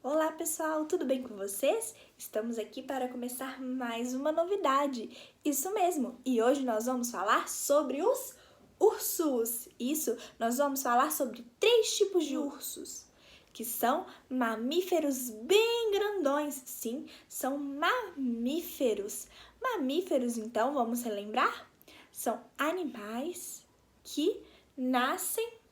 Olá pessoal, tudo bem com vocês? Estamos aqui para começar mais uma novidade. Isso mesmo, e hoje nós vamos falar sobre os ursos. Isso, nós vamos falar sobre 3 tipos de ursos, que são mamíferos bem grandões. Sim, são mamíferos. Mamíferos, então, vamos relembrar? São animais que nascem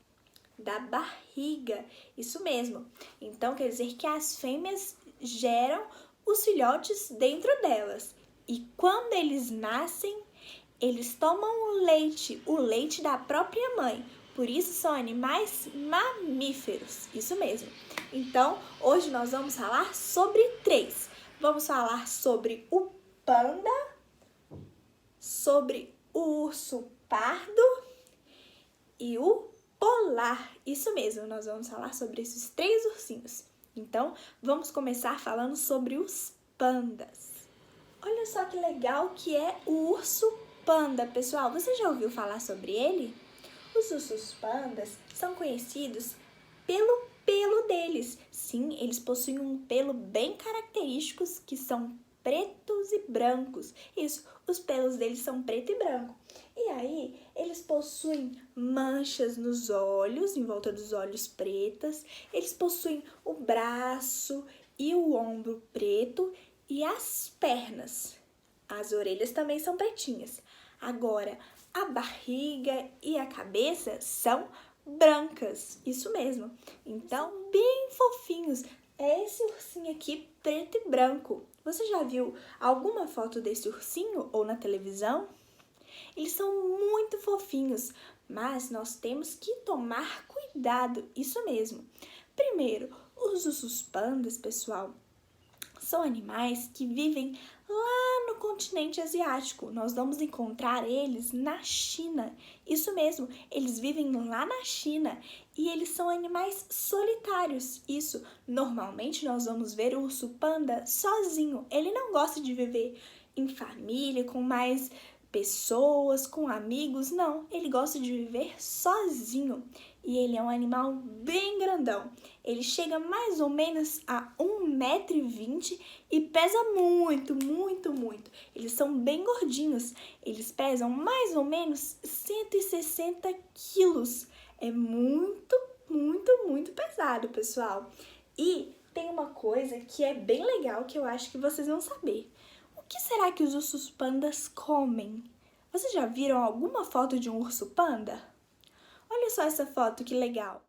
da barriga, isso mesmo. Então, quer dizer que as fêmeas geram os filhotes dentro delas. E quando eles nascem, eles tomam o leite da própria mãe. Por isso são animais mamíferos, isso mesmo. Então, hoje nós vamos falar sobre 3. Vamos falar sobre o panda, sobre o urso pardo e o polar. Isso mesmo, nós vamos falar sobre esses 3 ursinhos. Então, vamos começar falando sobre os pandas. Olha só que legal que é o urso panda, pessoal. Você já ouviu falar sobre ele? Os ursos pandas são conhecidos pelo pelo deles. Sim, eles possuem um pelo bem característicos que são pretos e brancos. Isso, os pelos deles são preto e branco. E aí, eles possuem manchas nos olhos, em volta dos olhos pretas. Eles possuem o braço e o ombro preto e as pernas. As orelhas também são pretinhas. Agora, a barriga e a cabeça são brancas, isso mesmo. Então, bem fofinhos. É esse ursinho aqui, preto e branco. Você já viu alguma foto desse ursinho ou na televisão? Eles são muito fofinhos, mas nós temos que tomar cuidado, isso mesmo. Primeiro, os ursos pandas, pessoal, são animais que vivem lá no continente asiático. Nós vamos encontrar eles na China. Isso mesmo, eles vivem lá na China e eles são animais solitários. Isso, normalmente nós vamos ver o urso panda sozinho. Ele não gosta de viver em família, com mais pessoas, com amigos, não. Ele gosta de viver sozinho. E ele é um animal bem grandão. Ele chega mais ou menos a 1,20 m e pesa muito, muito, muito. Eles são bem gordinhos. Eles pesam mais ou menos 160 quilos. É muito, muito, muito pesado, pessoal. E tem uma coisa que é bem legal que eu acho que vocês vão saber. O que será que os ursos pandas comem? Vocês já viram alguma foto de um urso panda? Olha só essa foto, que legal!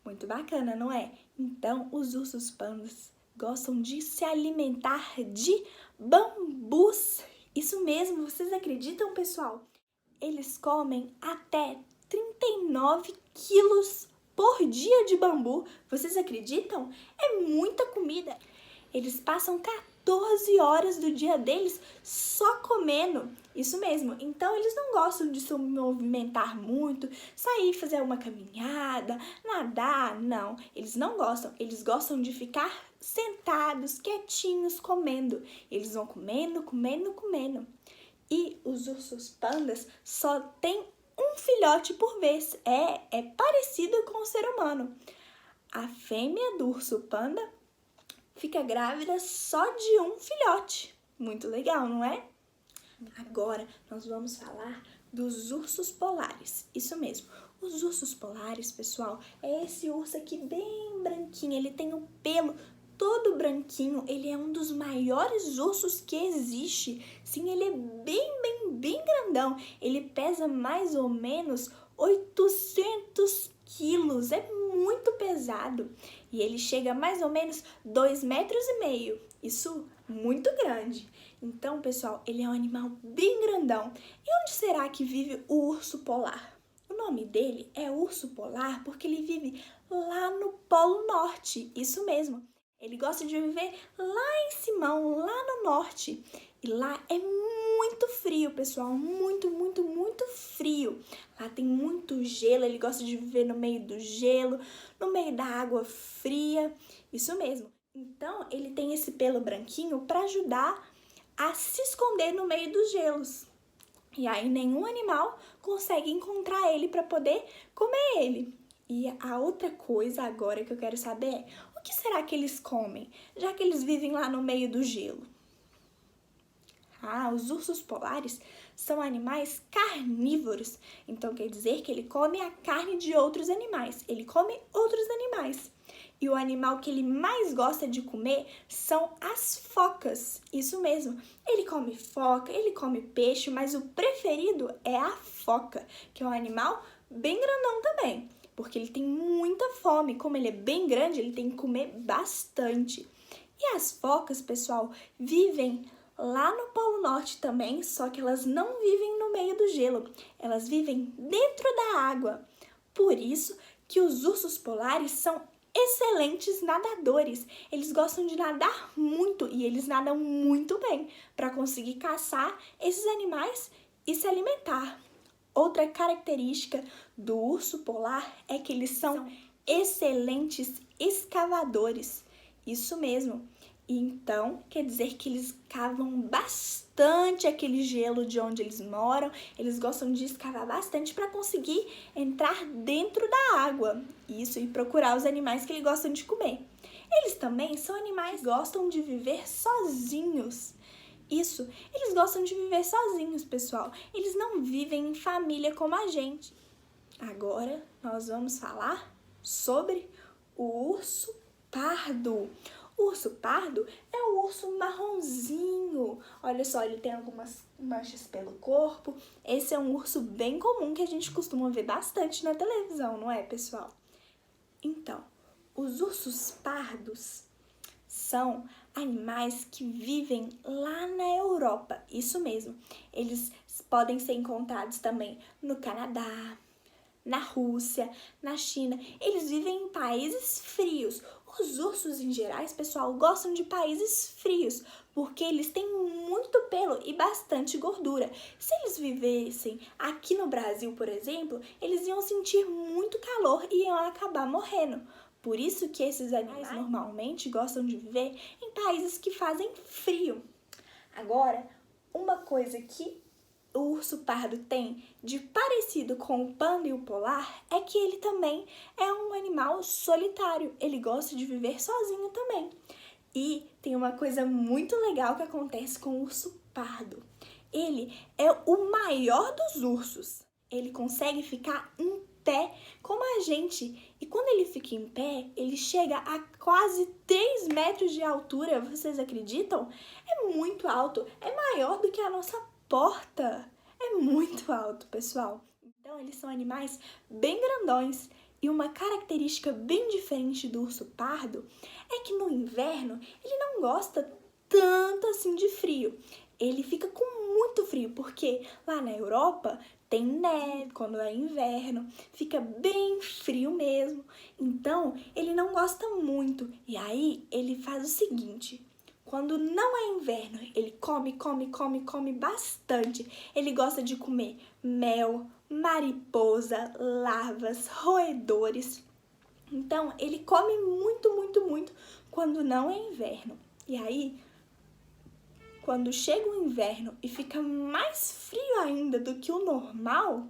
Muito bacana, não é? Então, os ursos pandas gostam de se alimentar de bambus. Isso mesmo, vocês acreditam, pessoal? Eles comem até 39 quilos por dia de bambu. Vocês acreditam? É muita comida. Eles passam 14 horas do dia deles só comendo. Isso mesmo. Então, eles não gostam de se movimentar muito, sair, fazer uma caminhada, nadar. Não, eles não gostam. Eles gostam de ficar sentados, quietinhos, comendo. Eles vão comendo, comendo, comendo. E os ursos pandas só têm um filhote por vez. É parecido com o ser humano. A fêmea do urso panda fica grávida só de um filhote. Muito legal, não é? Agora nós vamos falar dos ursos polares. Isso mesmo. Os ursos polares, pessoal, é esse urso aqui bem branquinho. Ele tem o pelo todo branquinho. Ele é um dos maiores ursos que existe. Sim, ele é bem grandão. Ele pesa mais ou menos 800 quilos. É muito pesado. E ele chega a mais ou menos 2,5 metros. Isso muito grande. Então, pessoal, ele é um animal bem grandão. E onde será que vive o urso polar? O nome dele é urso polar porque ele vive lá no Polo Norte. Isso mesmo. Ele gosta de viver lá em Simão, lá no norte. E lá é muito frio, pessoal. Muito, muito, muito frio. Lá tem muito gelo. Ele gosta de viver no meio do gelo, no meio da água fria. Isso mesmo. Então, ele tem esse pelo branquinho para ajudar a se esconder no meio dos gelos. E aí, nenhum animal consegue encontrar ele para poder comer ele. E a outra coisa agora que eu quero saber é, o que será que eles comem, já que eles vivem lá no meio do gelo? Ah, os ursos polares são animais carnívoros, então quer dizer que ele come a carne de outros animais, ele come outros animais. E o animal que ele mais gosta de comer são as focas, isso mesmo. Ele come foca, ele come peixe, mas o preferido é a foca, que é um animal bem grandão também, porque ele tem muita fome. Como ele é bem grande, ele tem que comer bastante. E as focas, pessoal, vivem lá no Polo Norte também, só que elas não vivem no meio do gelo, elas vivem dentro da água. Por isso que os ursos polares são excelentes nadadores. Eles gostam de nadar muito e eles nadam muito bem para conseguir caçar esses animais e se alimentar. Outra característica do urso polar é que eles são excelentes escavadores. Isso mesmo. Então, quer dizer que eles cavam bastante aquele gelo de onde eles moram. Eles gostam de escavar bastante para conseguir entrar dentro da água. Isso, e procurar os animais que eles gostam de comer. Eles também são animais que gostam de viver sozinhos. Isso, eles gostam de viver sozinhos, pessoal. Eles não vivem em família como a gente. Agora, nós vamos falar sobre o urso pardo. O urso pardo é o urso marronzinho. Olha só, ele tem algumas manchas pelo corpo. Esse é um urso bem comum que a gente costuma ver bastante na televisão, não é, pessoal? Então, os ursos pardos são animais que vivem lá na Europa. Isso mesmo. Eles podem ser encontrados também no Canadá, na Rússia, na China. Eles vivem em países frios. Os ursos, em geral, pessoal, gostam de países frios, porque eles têm muito pelo e bastante gordura. Se eles vivessem aqui no Brasil, por exemplo, eles iam sentir muito calor e iam acabar morrendo. Por isso que esses animais normalmente gostam de viver em países que fazem frio. Agora, uma coisa que o urso pardo tem de parecido com o panda e o polar é que ele também é um animal solitário. Ele gosta de viver sozinho também. E tem uma coisa muito legal que acontece com o urso pardo. Ele é o maior dos ursos. Ele consegue ficar em pé como a gente. E quando ele fica em pé, ele chega a quase 3 metros de altura. Vocês acreditam? É muito alto. É maior do que a nossa porta. É muito alto, pessoal. Então, eles são animais bem grandões. E uma característica bem diferente do urso pardo é que no inverno ele não gosta tanto assim de frio. Ele fica com muito frio, porque lá na Europa tem neve quando é inverno, fica bem frio mesmo. Então, ele não gosta muito. E aí, ele faz o seguinte: quando não é inverno, ele come bastante. Ele gosta de comer mel, mariposa, larvas, roedores. Então, ele come muito quando não é inverno. E aí, quando chega o inverno e fica mais frio ainda do que o normal,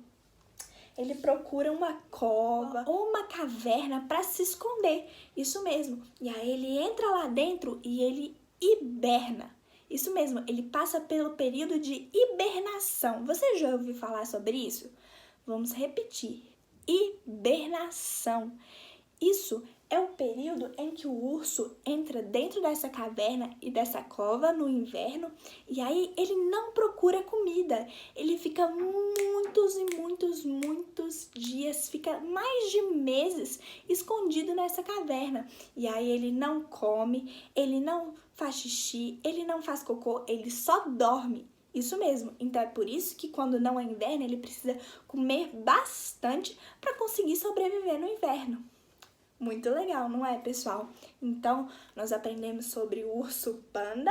ele procura uma cova ou uma caverna para se esconder. Isso mesmo. E aí ele entra lá dentro e ele hiberna. Isso mesmo, ele passa pelo período de hibernação. Você já ouviu falar sobre isso? Vamos repetir. Hibernação. Isso é o período em que o urso entra dentro dessa caverna e dessa cova no inverno e aí ele não procura comida. Ele fica muitos dias, fica mais de meses escondido nessa caverna. E aí ele não come, ele não faz xixi, ele não faz cocô, ele só dorme. Isso mesmo. Então é por isso que quando não é inverno, ele precisa comer bastante para conseguir sobreviver no inverno. Muito legal, não é, pessoal? Então, nós aprendemos sobre o urso panda,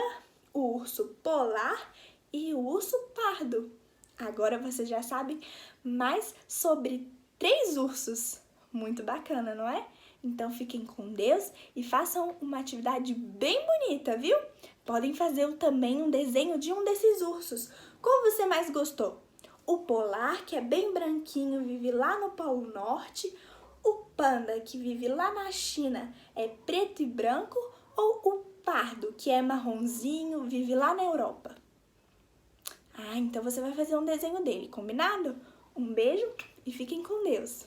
o urso polar e o urso pardo. Agora você já sabe mais sobre 3 ursos. Muito bacana, não é? Então, fiquem com Deus e façam uma atividade bem bonita, viu? Podem fazer também um desenho de um desses ursos. Qual você mais gostou? O polar, que é bem branquinho, vive lá no Polo Norte, O panda que vive lá na China é preto e branco ou o pardo, que é marronzinho, vive lá na Europa? Ah, então você vai fazer um desenho dele, combinado? Um beijo e fiquem com Deus!